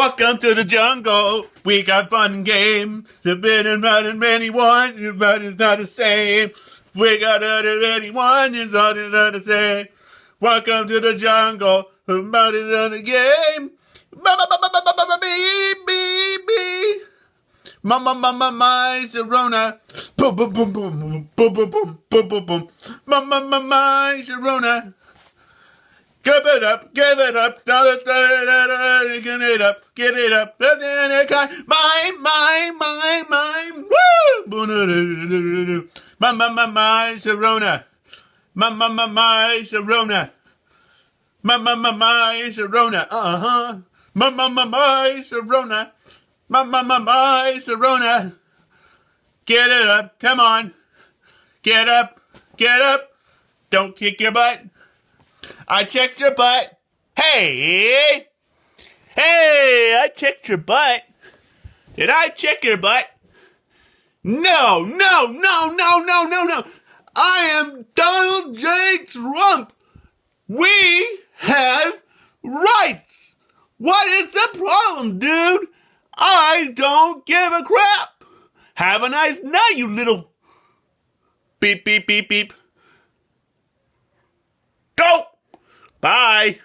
Welcome to the jungle. We got fun and games. There's been and many one, but it's not the same. We got anyone, it's not the same. Welcome to the jungle. About it on the game. My Sharona. Boom, boom, boom, boom, boom, boom, boom, boom, boom, boom. My Sharona. Give it up, get it up, get it up, mine, woo! My Sharona, my Sharona, my Sharona, my Sharona, my Sharona. Get it up, come on, get up, don't kick your butt. I checked your butt. Hey, I checked your butt. Did I check your butt? No. I am Donald J. Trump. We have rights. What is the problem, dude? I don't give a crap. Have a nice night, you little beep, beep, beep, beep. Go. Bye.